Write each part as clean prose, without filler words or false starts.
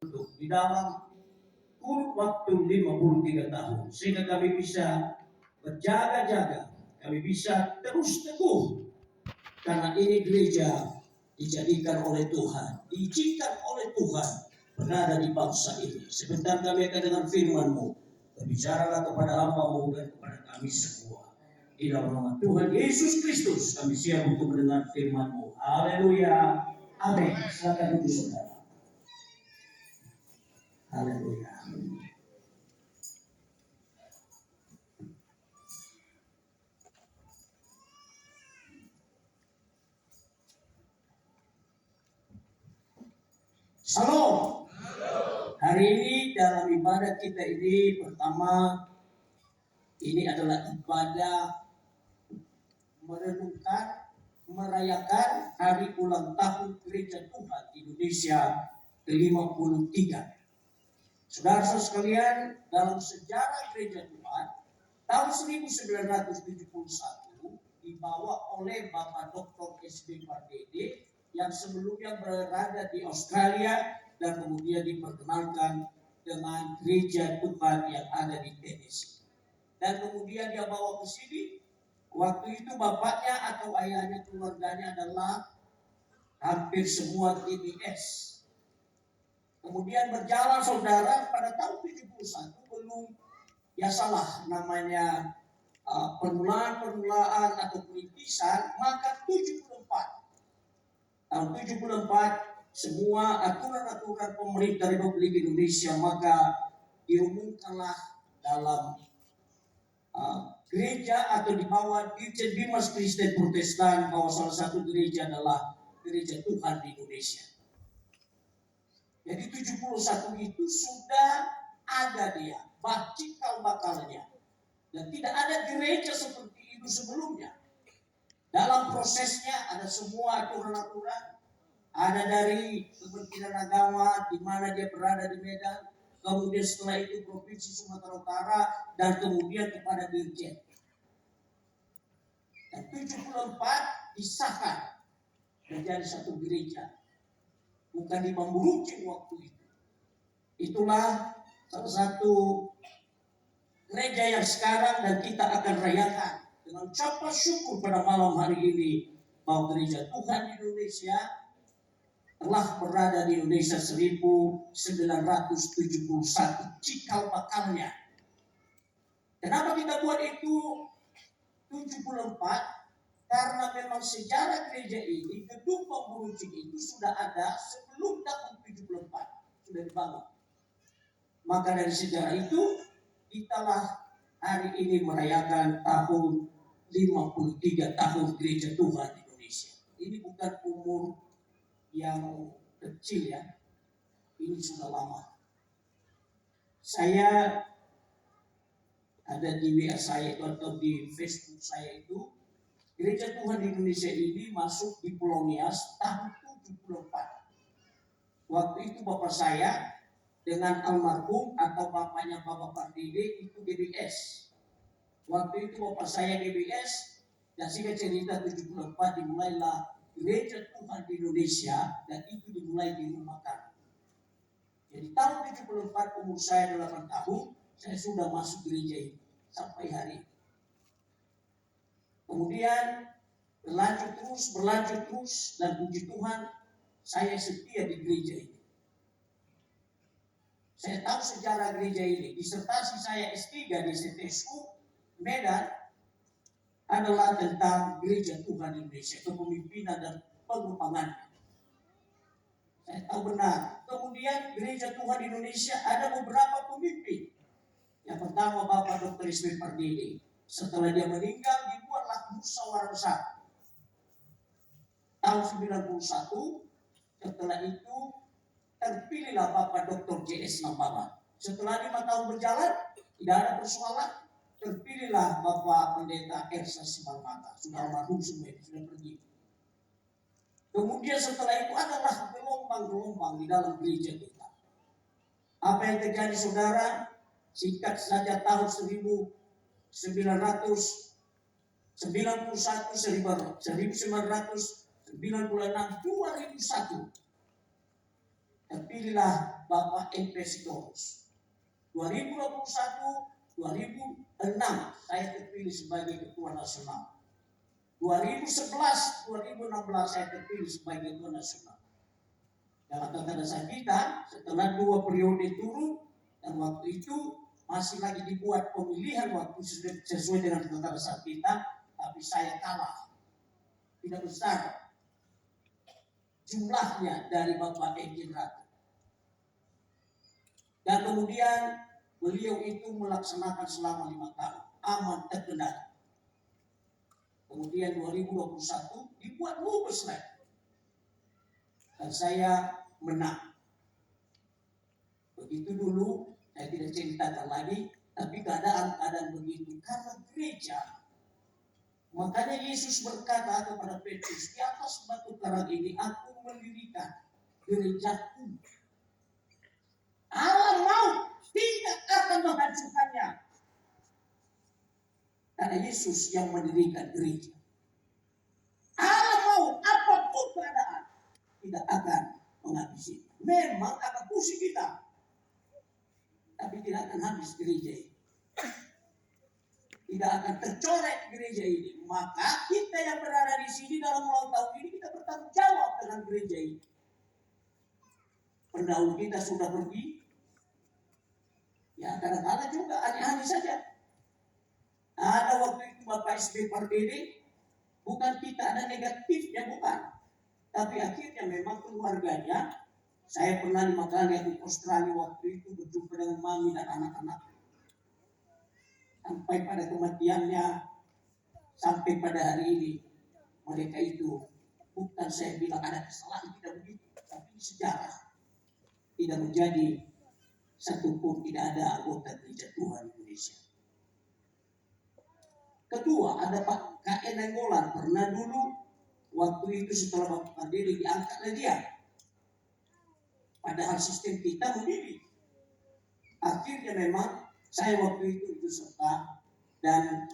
di dalam kurun waktu 53 tahun, sehingga kami bisa berjaga-jaga, kami bisa terus teguh, karena ini gereja dijadikan oleh Tuhan, diizinkan oleh Tuhan berada di bangsa ini. Sebentar kami akan dengar firman-Mu, berbicaralah kepada hamba-Mu dan kepada kami semua. Di dalam nama Tuhan Yesus Kristus kami siap untuk mendengar firman-Mu. Haleluya. Amin. Silakan duduk saudara. Haleluya. Shalom. Hari ini dalam ibadah kita ini pertama, ini adalah ibadah merenungkan, merayakan hari ulang tahun Gereja Tuhan Indonesia ke-53. Saudara-saudara sekalian, dalam sejarah Gereja Tuhan tahun 1971 dibawa oleh Bapak Dr. S.B. Pardede yang sebelumnya berada di Australia dan kemudian diperkenalkan dengan Gereja Tuhan yang ada di Tennessee. Dan kemudian dia bawa ke sini. Waktu itu bapaknya atau ayahnya, keluarganya adalah hampir semua TBS. Kemudian berjalan saudara, pada tahun 71 belum, ya salah namanya permulaan atau perintisan, maka 74. Tahun 74 semua aturan-aturan pemerintah Republik Indonesia maka diumumkanlah dalam gereja atau di bawah Dirjen Bimas Kristen Protestan bahwa salah satu gereja adalah Gereja Tuhan di Indonesia. Jadi 71 itu sudah ada dia, cikal bakalnya. Dan tidak ada gereja seperti itu sebelumnya. Dalam prosesnya ada semua aturan-aturan. Ada dari Kementerian Agama di mana dia berada di Medan, kemudian setelah itu Provinsi Sumatera Utara, dan kemudian kepada Dirjen. Dan 74 disahkan menjadi satu gereja. Bukan di Bamburucing waktu itu. Itulah salah satu gereja yang sekarang dan kita akan rayakan dengan ucapan syukur pada malam hari ini bahwa Gereja Tuhan di Indonesia telah berada di Indonesia 1971, cikal bakalnya. Kenapa kita buat itu 74? Karena memang sejarah gereja ini, gedung Bamburucing itu sudah ada sebelum tahun 74, sudah dibangun. Maka dari sejarah itu, kitalah hari ini merayakan tahun 53 tahun Gereja Tuhan di Indonesia. Ini bukan umur yang kecil ya, ini sudah lama. Saya ada di WA saya itu atau di Facebook saya itu, Gereja Tuhan di Indonesia ini masuk di Pulau Nias tahun 74. Waktu itu bapak saya dengan almarhum atau bapaknya Bapak Pardede itu GBS. Waktu itu bapak saya GBS dan singkat cerita 74 dimulailah Gereja Tuhan di Indonesia dan itu dimulai di rumah kami. Jadi tahun 74 umur saya 8 tahun, saya sudah masuk gereja ini sampai hari ini. Kemudian berlanjut terus dan puji Tuhan saya setia di gereja ini. Saya tahu sejarah gereja ini. Disertasi saya S3 di STSU Medan adalah tentang Gereja Tuhan Indonesia, kepemimpinan dan pengembangannya. Saya tahu benar. Kemudian Gereja Tuhan Indonesia ada beberapa pemimpin. Yang pertama Bapak Dr. S.B. Pardede. Setelah dia meninggal dibuatlah musyawarah besar. Tahun 91, setelah itu terpilihlah Bapak Dr. J.S. Nambala. Setelah 5 tahun berjalan, tidak ada persoalan, terpilihlah Bapak Pendeta Ersa Simalmata. Sudah almarhum semua itu, sudah pergi. Kemudian setelah itu adalah gelombang-gelombang di dalam gereja kita. Apa yang terjadi saudara? Singkat saja tahun 1991, 2001, terpilihlah Bapak Empesidorus. 2021-2006 saya terpilih sebagai Ketua Nasional. 2011-2016 saya terpilih sebagai Ketua Nasional. Dalam tata dasar kita, setelah 2 periode turun, dan waktu itu masih lagi dibuat pemilihan waktu sesuai dengan tata dasar kita, tapi saya kalah. Tidak besar jumlahnya dari Bapak Engin Ratu. Dan kemudian beliau itu melaksanakan selama 5 tahun, aman terkendali. Kemudian 2021 dibuat mubes lagi. Dan saya menang. Begitu dulu, saya tidak ceritakan lagi, tapi keadaan begitu. Karena gereja, makanya Yesus berkata kepada Petrus, di atas batu karang ini aku mendirikan gerejaku. Allah mau tidak akan menghancurkannya. Karena Yesus yang mendirikan gereja. Allah mau apapun keadaan tidak akan menghabisi. Memang akan pusing kita, tapi tidak akan habis gereja ini. Tidak akan tercorek gereja ini. Maka kita yang berada di sini dalam ulang tahun ini kita bertanggung jawab dengan gereja ini. Pendahulu kita sudah pergi. Ya kadang-kadang juga aneh-aneh saja. Ada waktu itu Bapak SB Pardede, bukan kita ada negatifnya, bukan. Tapi akhirnya memang keluarganya, saya pernah 5 kali di Australia waktu itu berjumpa dengan mami dan anak-anak. Sampai pada kematiannya, sampai pada hari ini, mereka itu bukan saya bilang ada kesalahan, tidak begitu. Tapi sejarah tidak menjadi satupun, tidak ada anggota gereja Tuhan Indonesia. Kedua, ada Pak K.N. Nainggolan. Pernah dulu, waktu itu setelah Bapak Pardede diangkatlah dia. Padahal sistem kita memilih. Akhirnya memang saya waktu itu serta dan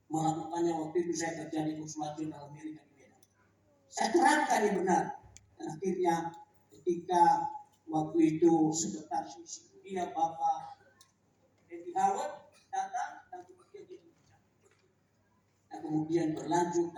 melakukannya waktu itu saya kerja di konsulat jenderal Amerika di Medan. Saya terangkan yang benar. Dan akhirnya ketika waktu itu sekretaris misi dunia Bapak Eddie Howard datang dan kemudian dia berbicara. Dan kemudian berlanjut.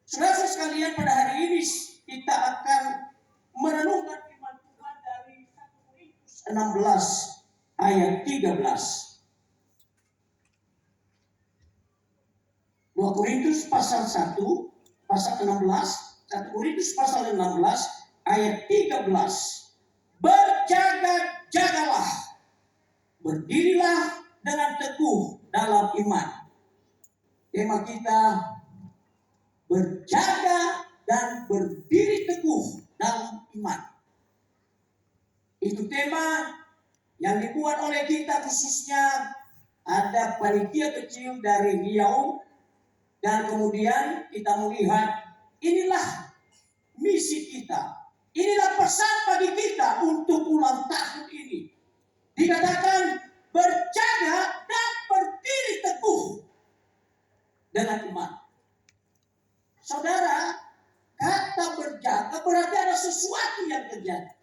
Saudara sekalian, pada hari ini kita akan merenungkan firman Tuhan dari 1 Korintus 16 ayat 13. 2 Korintus pasal 1 pasal 16, 1 Korintus pasal 16 ayat 13. Berjaga-jagalah, berdirilah dengan teguh dalam iman. Tema kita berjaga dan berdiri teguh dalam iman. Itu tema yang dibuat oleh kita, khususnya ada panitia kecil dari Riau. Dan kemudian kita melihat inilah misi kita. Inilah pesan bagi kita untuk ulang tahun ini. Dikatakan berjaga dan berdiri teguh dengan iman. Saudara, kata berjaga berarti ada sesuatu yang terjadi.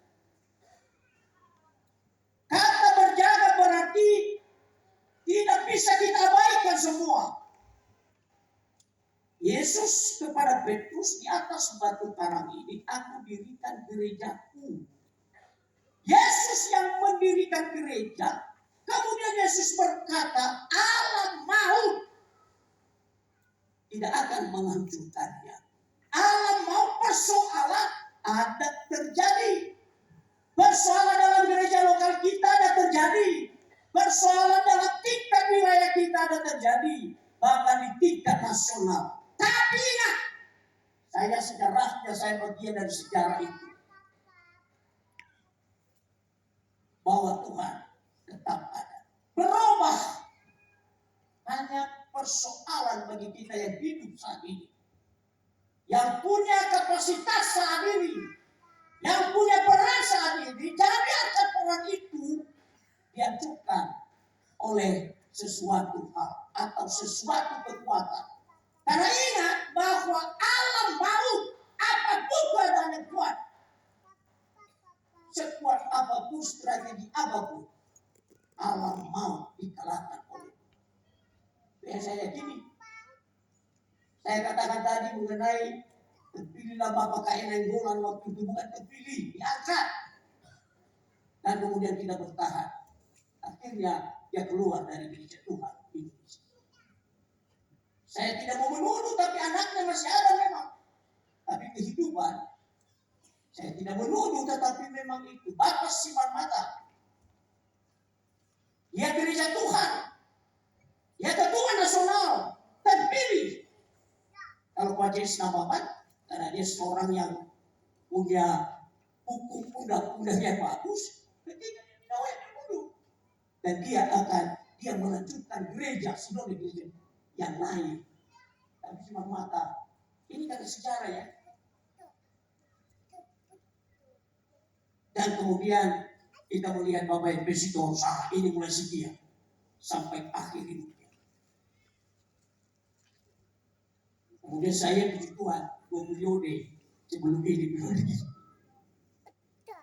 Kata berjaga berarti tidak bisa kita abaikan semua. Yesus kepada Petrus, di atas batu karang ini aku dirikan gerejaku. Yesus yang mendirikan gereja. Kemudian Yesus berkata, Allah mau tidak akan menghancurkannya. Allah mau persoalan ada terjadi. Persoalan dalam gereja lokal kita ada terjadi. Persoalan dalam tingkat wilayah kita ada terjadi. Bahkan di tingkat nasional. Tapi ingat, saya bagian dari sejarah itu. Bahwa Tuhan tetap ada. Berubah. Hanya persoalan bagi kita yang hidup saat ini. Yang punya kapasitas saat ini. Yang punya peran saat ini. Jangan biarkan peran itu diajukan oleh sesuatu hal atau sesuatu kekuatan. Karena ingat bahwa Allah mau apapun keadaan yang kuat. sekuat apapun, strategi apapun, alam maut dikalahkan oleh. Yang saya yakini, saya katakan tadi mengenai terpilihlah Bapak K.N. Nainggolan waktu itu bukan terpilih, diangkat. Dan kemudian kita bertahan. Akhirnya dia keluar dari gereja Tuhan Indonesia. Saya tidak mau menuduh, tapi anaknya masih ada memang. Tapi kehidupan, saya tidak menuduh, tetapi memang itu. Bapak Siman Mata, dia gereja Tuhan, dia ketua nasional, terpilih. Kalau Pak Jais namakan, karena dia seorang yang punya hukum undang-undangnya bagus, ketika dia tidak menuduh. Dan dia melanjutkan gereja, sebagai gereja yang lain. Tapi Siman Mata, ini kan sejarah ya. Dan kemudian kita melihat Bapak Presiden ini mulai setia sampai akhir hidupnya. Kemudian saya puji Tuhan 2 periode sebelum ini periode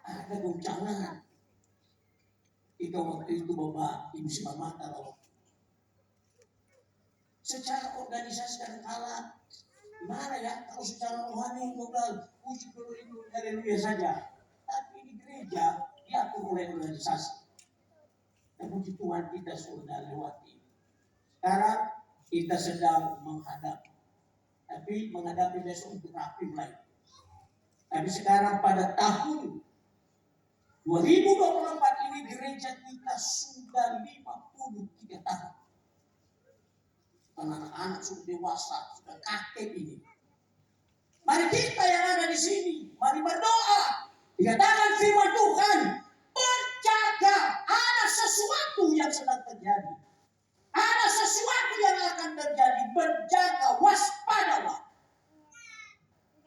ada goncangan. Itu waktu itu Bapak Ibu Siman Mata loh. Secara organisasi kadang kala gimana ya, kalau secara rohani total puji dulu itu haleluya saja. Tapi di gereja diatur oleh organisasi. Dan puji Tuhan kita sudah lewati. Sekarang kita sedang menghadapi. Tapi menghadapi besok untuk rapi mulai. Tapi sekarang pada tahun 2024 ini gereja kita sudah 53 tahun. Anak-anak sudah dewasa, sudah kakek ini. Mari kita yang ada di sini, mari berdoa. Dikatakan firman Tuhan, berjaga, ada sesuatu yang sedang terjadi. Ada sesuatu yang akan terjadi, berjaga, waspadalah.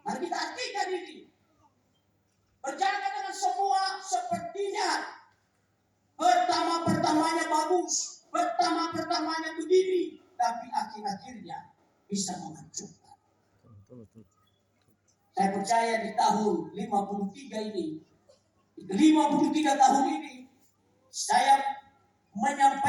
Mari kita artikan ini. Berjaga dengan semua sepertinya. Pertama-pertamanya bagus, pertama-pertamanya begini. Tapi akhir-akhirnya bisa menghancurkan. Saya percaya di tahun 53 ini, 53 tahun ini, saya menyampaikan